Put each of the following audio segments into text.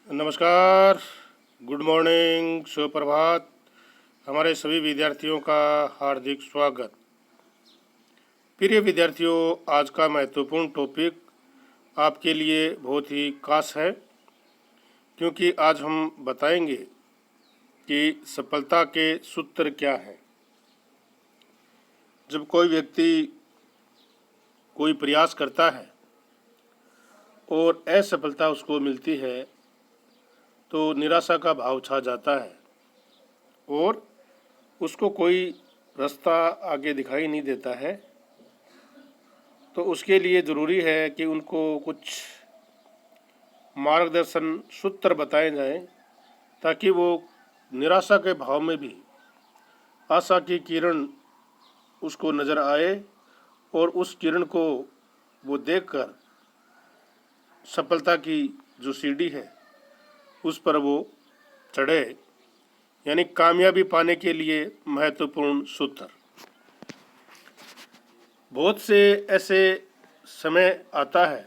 नमस्कार, good morning, सुप्रभात। हमारे सभी विद्यार्थियों का हार्दिक स्वागत। प्रिय विद्यार्थियों, आज का महत्वपूर्ण टॉपिक आपके लिए बहुत ही खास है, क्योंकि आज हम बताएंगे कि सफलता के सूत्र क्या हैं। जब कोई व्यक्ति कोई प्रयास करता है और असफलता उसको मिलती है तो निराशा का भाव छा जाता है और उसको कोई रास्ता आगे दिखाई नहीं देता है। तो उसके लिए ज़रूरी है कि उनको कुछ मार्गदर्शन सूत्र बताए जाएं, ताकि वो निराशा के भाव में भी आशा की किरण उसको नज़र आए और उस किरण को वो देखकर सफलता की जो सीढ़ी है उस पर वो चढ़े, यानी कामयाबी पाने के लिए महत्वपूर्ण सूत्र। बहुत से ऐसे समय आता है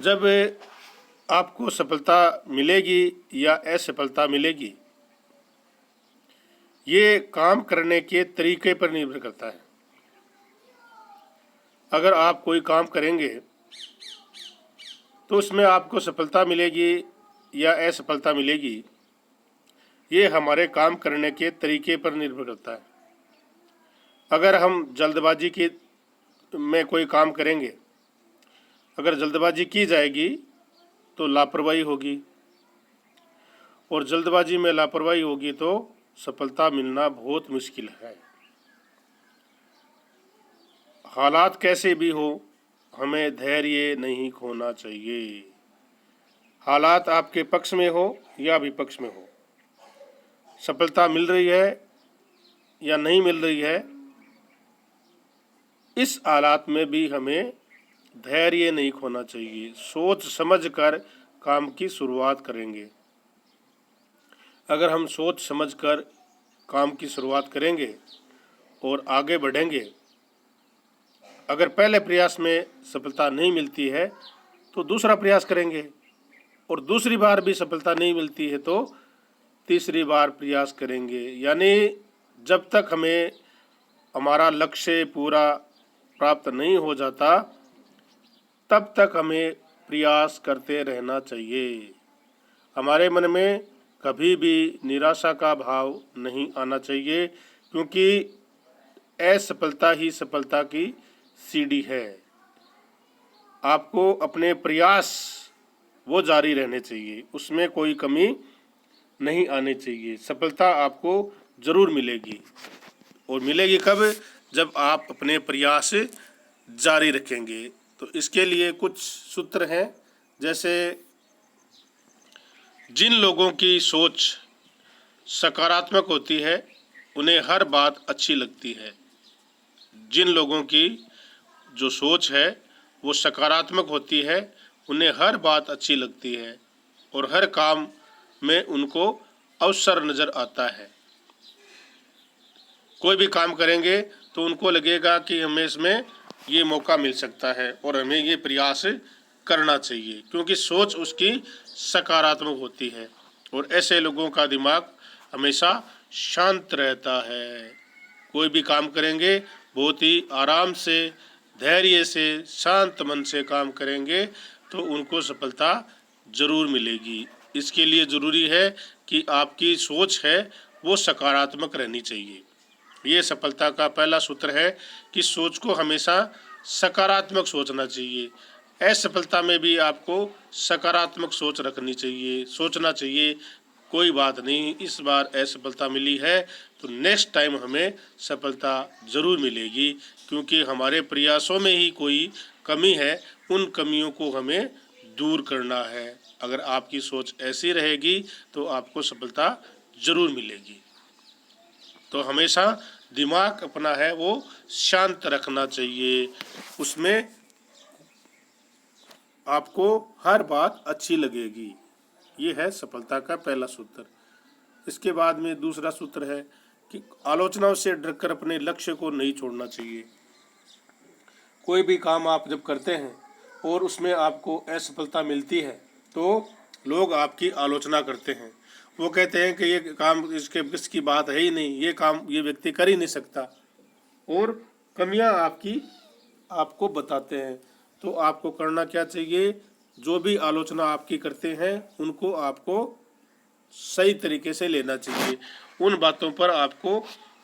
जब आपको सफलता मिलेगी या असफलता मिलेगी, ये काम करने के तरीके पर निर्भर करता है। अगर आप कोई काम करेंगे तो उसमें आपको सफलता मिलेगी या असफलता मिलेगी, ये हमारे काम करने के तरीके पर निर्भर करता है। अगर हम जल्दबाजी में कोई काम करेंगे, अगर जल्दबाजी की जाएगी तो लापरवाही होगी, और जल्दबाजी में लापरवाही होगी तो सफलता मिलना बहुत मुश्किल है। हालात कैसे भी हो, हमें धैर्य नहीं खोना चाहिए। हालात आपके पक्ष में हो या विपक्ष में हो, सफलता मिल रही है या नहीं मिल रही है, इस हालात में भी हमें धैर्य नहीं खोना चाहिए। सोच समझ कर काम की शुरुआत करेंगे। अगर हम सोच समझ कर काम की शुरुआत करेंगे और आगे बढ़ेंगे, अगर पहले प्रयास में सफलता नहीं मिलती है तो दूसरा प्रयास करेंगे, और दूसरी बार भी सफलता नहीं मिलती है तो तीसरी बार प्रयास करेंगे। यानी जब तक हमें हमारा लक्ष्य पूरा प्राप्त नहीं हो जाता तब तक हमें प्रयास करते रहना चाहिए। हमारे मन में कभी भी निराशा का भाव नहीं आना चाहिए, क्योंकि असफलता ही सफलता की सीढ़ी है। आपको अपने प्रयास वो जारी रहने चाहिए, उसमें कोई कमी नहीं आनी चाहिए। सफलता आपको ज़रूर मिलेगी, और मिलेगी कब? जब आप अपने प्रयास जारी रखेंगे। तो इसके लिए कुछ सूत्र हैं, जैसे जिन लोगों की सोच सकारात्मक होती है उन्हें हर बात अच्छी लगती है। जिन लोगों की जो सोच है वो सकारात्मक होती है, उन्हें हर बात अच्छी लगती है और हर काम में उनको अवसर नज़र आता है। कोई भी काम करेंगे तो उनको लगेगा कि हमें इसमें ये मौका मिल सकता है और हमें ये प्रयास करना चाहिए, क्योंकि सोच उसकी सकारात्मक होती है। और ऐसे लोगों का दिमाग हमेशा शांत रहता है। कोई भी काम करेंगे बहुत ही आराम से, धैर्य से, शांत मन से काम करेंगे तो उनको सफलता ज़रूर मिलेगी। इसके लिए ज़रूरी है कि आपकी सोच है वो सकारात्मक रहनी चाहिए। ये सफलता का पहला सूत्र है कि सोच को हमेशा सकारात्मक सोचना चाहिए। असफलता में भी आपको सकारात्मक सोच रखनी चाहिए, सोचना चाहिए कोई बात नहीं, इस बार असफलता मिली है तो नेक्स्ट टाइम हमें सफलता ज़रूर मिलेगी, क्योंकि हमारे प्रयासों में ही कोई कमी है, उन कमियों को हमें दूर करना है। अगर आपकी सोच ऐसी रहेगी तो आपको सफलता ज़रूर मिलेगी। तो हमेशा दिमाग अपना है वो शांत रखना चाहिए, उसमें आपको हर बात अच्छी लगेगी। ये है सफलता का पहला सूत्र। इसके बाद में दूसरा सूत्र है कि आलोचनाओं से डरकर अपने लक्ष्य को नहीं छोड़ना चाहिए। कोई भी काम आप जब करते हैं और उसमें आपको असफलता मिलती है तो लोग आपकी आलोचना करते हैं। वो कहते हैं कि ये काम इसके बस की बात है ही नहीं, ये काम ये व्यक्ति कर ही नहीं सकता, और कमियां आपको बताते हैं। तो आपको करना क्या चाहिए, जो भी आलोचना आपकी करते हैं उनको आपको सही तरीके से लेना चाहिए। उन बातों पर आपको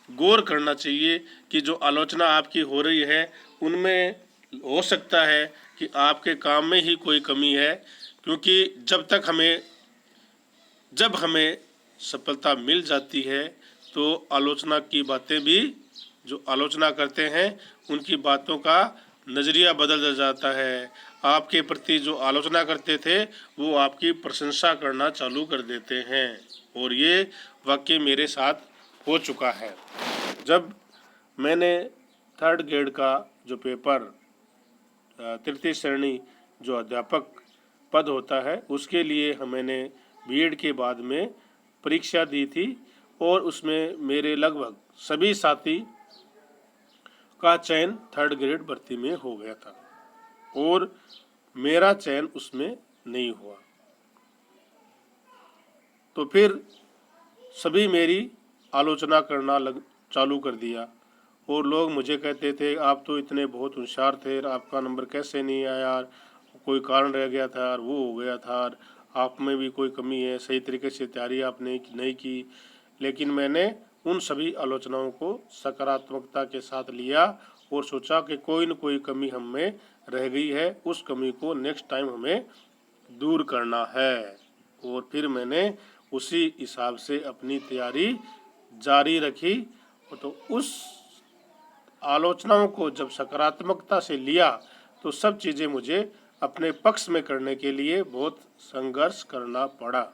गौर करना चाहिए कि जो आलोचना आपकी हो रही है उनमें हो सकता है कि आपके काम में ही कोई कमी है, क्योंकि जब हमें सफलता मिल जाती है तो आलोचना की बातें भी, जो आलोचना करते हैं उनकी बातों का नज़रिया बदल जाता है। आपके प्रति जो आलोचना करते थे वो आपकी प्रशंसा करना चालू कर देते हैं, और ये वाकई मेरे साथ हो चुका है। जब मैंने 3rd ग्रेड का जो पेपर, तृतीय श्रेणी जो अध्यापक पद होता है उसके लिए मैंने बीएड के बाद में परीक्षा दी थी, और उसमें मेरे लगभग सभी साथी का चयन 3rd ग्रेड भर्ती में हो गया था, और मेरा चयन उसमें नहीं हुआ। तो फिर सभी मेरी आलोचना करना चालू कर दिया, और लोग मुझे कहते थे आप तो इतने बहुत होशियार थे, आपका नंबर कैसे नहीं आया यार, कोई कारण रह गया था यार, वो हो गया था, आप में भी कोई कमी है, सही तरीके से तैयारी आपने नहीं की। लेकिन मैंने उन सभी आलोचनाओं को सकारात्मकता के साथ लिया और सोचा कि कोई न कोई कमी हम में रह गई है, उस कमी को नेक्स्ट टाइम हमें दूर करना है। और फिर मैंने उसी हिसाब से अपनी तैयारी जारी रखी। तो उस आलोचनाओं को जब सकारात्मकता से लिया तो सब चीज़ें मुझे अपने पक्ष में करने के लिए बहुत संघर्ष करना पड़ा,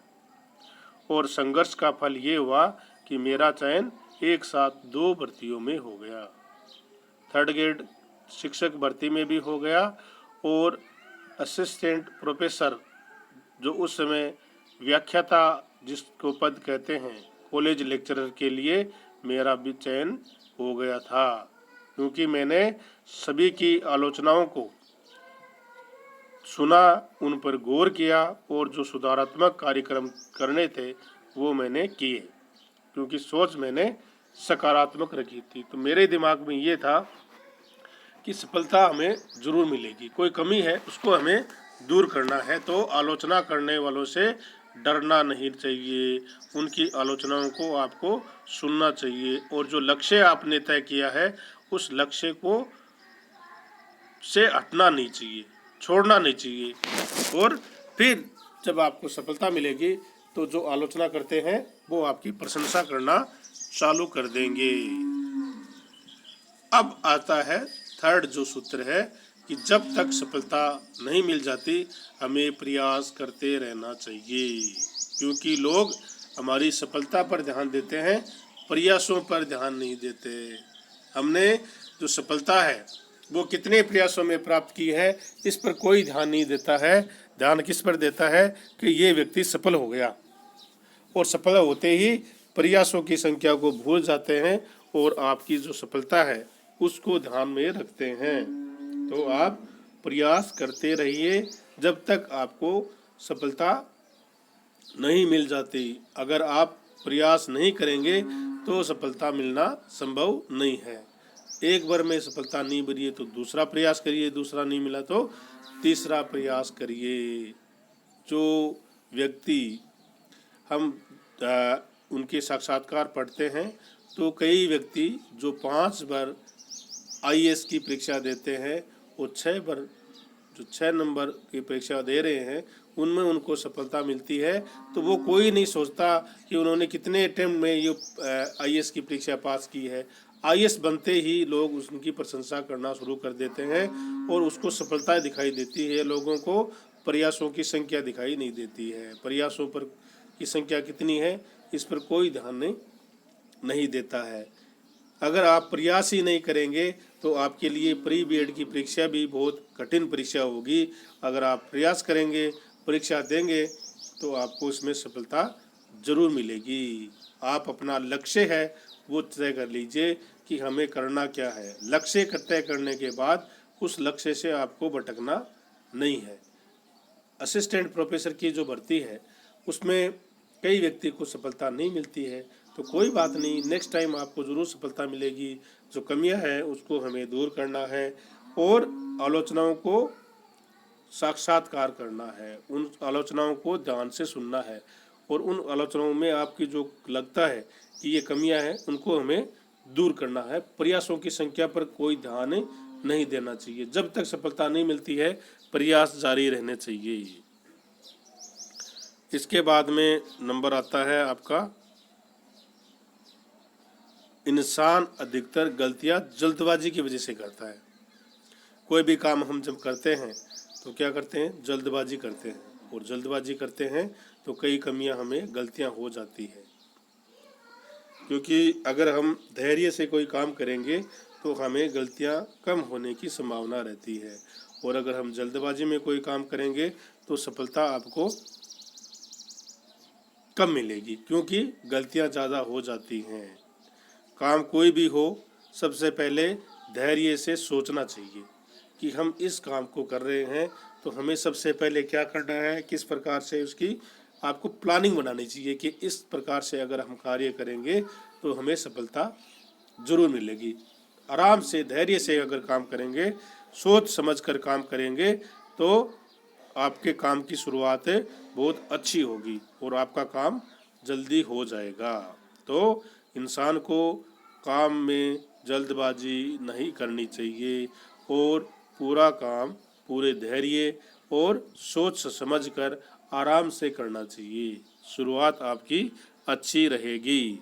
और संघर्ष का फल ये हुआ कि मेरा चयन एक साथ 2 भर्तियों में हो गया। 3rd ग्रेड शिक्षक भर्ती में भी हो गया, और असिस्टेंट प्रोफेसर जो उस समय व्याख्याता जिसको पद कहते हैं, कॉलेज लेक्चरर के लिए मेरा भी चयन हो गया था, क्योंकि मैंने सभी की आलोचनाओं को सुना, उन पर गौर किया, और जो सुधारात्मक कार्यक्रम करने थे वो मैंने किए, क्योंकि सोच मैंने सकारात्मक रखी थी। तो मेरे दिमाग में ये था कि सफलता हमें ज़रूर मिलेगी, कोई कमी है उसको हमें दूर करना है। तो आलोचना करने वालों से डरना नहीं चाहिए, उनकी आलोचनाओं को आपको सुनना चाहिए, और जो लक्ष्य आपने तय किया है उस लक्ष्य को से हटना नहीं चाहिए, छोड़ना नहीं चाहिए। और फिर जब आपको सफलता मिलेगी तो जो आलोचना करते हैं वो आपकी प्रशंसा करना चालू कर देंगे। अब आता है 3rd जो सूत्र है कि जब तक सफलता नहीं मिल जाती हमें प्रयास करते रहना चाहिए, क्योंकि लोग हमारी सफलता पर ध्यान देते हैं, प्रयासों पर ध्यान नहीं देते। हमने जो सफलता है वो कितने प्रयासों में प्राप्त की है इस पर कोई ध्यान नहीं देता है। ध्यान किस पर देता है कि ये व्यक्ति सफल हो गया, और सफल होते ही प्रयासों की संख्या को भूल जाते हैं और आपकी जो सफलता है उसको ध्यान में रखते हैं। तो आप प्रयास करते रहिए जब तक आपको सफलता नहीं मिल जाती। अगर आप प्रयास नहीं करेंगे तो सफलता मिलना संभव नहीं है। एक बार में सफलता नहीं मिली तो दूसरा प्रयास करिए, दूसरा नहीं मिला तो तीसरा प्रयास करिए। जो व्यक्ति हम उनके साक्षात्कार पढ़ते हैं तो कई व्यक्ति जो 5 बार आईएएस की परीक्षा देते हैं वो 6 बार जो 6 नंबर की परीक्षा दे रहे हैं उनमें उनको सफलता मिलती है। तो वो कोई नहीं सोचता कि उन्होंने कितने अटेम्प्ट में ये आईएएस की परीक्षा पास की है। आईएएस बनते ही लोग उनकी प्रशंसा करना शुरू कर देते हैं और उसको सफलता दिखाई देती है, लोगों को प्रयासों की संख्या दिखाई नहीं देती है। प्रयासों पर की संख्या कितनी है इस पर कोई ध्यान नहीं देता है। अगर आप प्रयास ही नहीं करेंगे तो आपके लिए प्री बीएड की परीक्षा भी बहुत कठिन परीक्षा होगी। अगर आप प्रयास करेंगे, परीक्षा देंगे तो आपको इसमें सफलता जरूर मिलेगी। आप अपना लक्ष्य है वो तय कर लीजिए कि हमें करना क्या है। लक्ष्य तय करने के बाद उस लक्ष्य से आपको भटकना नहीं है। असिस्टेंट प्रोफेसर की जो भर्ती है उसमें कई व्यक्ति को सफलता नहीं मिलती है, तो कोई बात नहीं, नेक्स्ट टाइम आपको ज़रूर सफलता मिलेगी। जो कमियां हैं उसको हमें दूर करना है और आलोचनाओं को साक्षात्कार करना है, उन आलोचनाओं को ध्यान से सुनना है और उन आलोचनाओं में आपकी जो लगता है कि ये कमियां हैं उनको हमें दूर करना है। प्रयासों की संख्या पर कोई ध्यान नहीं देना चाहिए। जब तक सफलता नहीं मिलती है प्रयास जारी रहने चाहिए। इसके बाद में नंबर आता है आपका, इंसान अधिकतर गलतियां जल्दबाजी की वजह से करता है। कोई भी काम हम जब करते हैं तो क्या करते हैं, जल्दबाजी करते हैं, और जल्दबाजी करते हैं तो कई कमियां हमें गलतियां हो जाती है। क्योंकि अगर हम धैर्य से कोई काम करेंगे तो हमें गलतियां कम होने की संभावना रहती है, और अगर हम जल्दबाजी में कोई काम करेंगे तो सफलता आपको कम मिलेगी, क्योंकि गलतियां ज़्यादा हो जाती हैं। काम कोई भी हो, सबसे पहले धैर्य से सोचना चाहिए कि हम इस काम को कर रहे हैं तो हमें सबसे पहले क्या करना है, किस प्रकार से उसकी आपको प्लानिंग बनानी चाहिए कि इस प्रकार से अगर हम कार्य करेंगे तो हमें सफलता ज़रूर मिलेगी। आराम से धैर्य से अगर काम करेंगे, सोच समझ कर काम करेंगे तो आपके काम की शुरुआत बहुत अच्छी होगी और आपका काम जल्दी हो जाएगा। तो इंसान को काम में जल्दबाजी नहीं करनी चाहिए और पूरा काम पूरे धैर्य और सोच समझ कर आराम से करना चाहिए। शुरुआत आपकी अच्छी रहेगी।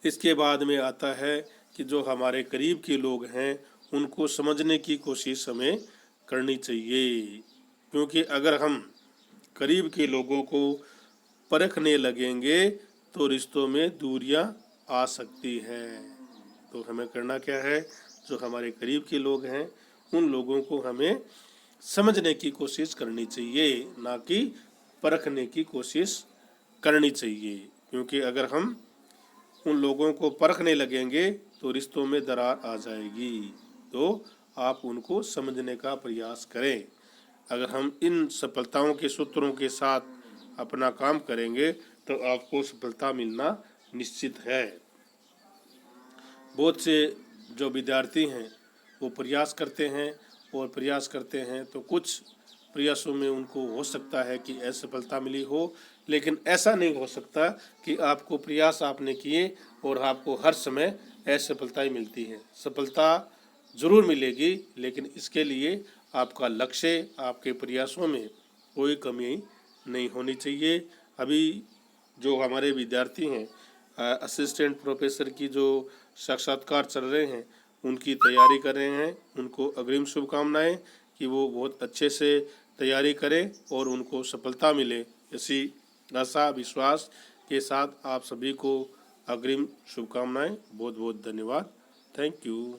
इसके बाद में आता है कि जो हमारे करीब के लोग हैं उनको समझने की कोशिश हमें करनी चाहिए, क्योंकि अगर हम करीब के लोगों को परखने लगेंगे तो रिश्तों में दूरियां आ सकती हैं। तो हमें करना क्या है, जो हमारे करीब के लोग हैं उन लोगों को हमें समझने की कोशिश करनी चाहिए, ना कि परखने की कोशिश करनी चाहिए। क्योंकि अगर हम उन लोगों को परखने लगेंगे तो रिश्तों में दरार आ जाएगी। तो आप उनको समझने का प्रयास करें। अगर हम इन सफलताओं के सूत्रों के साथ अपना काम करेंगे तो आपको सफलता मिलना निश्चित है। बहुत से जो विद्यार्थी हैं वो प्रयास करते हैं और प्रयास करते हैं तो कुछ प्रयासों में उनको हो सकता है कि असफलता मिली हो, लेकिन ऐसा नहीं हो सकता कि आपको प्रयास आपने किए और आपको हर समय असफलता ही मिलती है। सफलता ज़रूर मिलेगी, लेकिन इसके लिए आपका लक्ष्य, आपके प्रयासों में कोई कमी नहीं होनी चाहिए। अभी जो हमारे विद्यार्थी हैं असिस्टेंट प्रोफेसर की जो साक्षात्कार चल रहे हैं उनकी तैयारी कर रहे हैं, उनको अग्रिम शुभकामनाएं कि वो बहुत अच्छे से तैयारी करें और उनको सफलता मिले। इसी आशा विश्वास के साथ आप सभी को अग्रिम शुभकामनाएं। बहुत बहुत धन्यवाद। Thank you.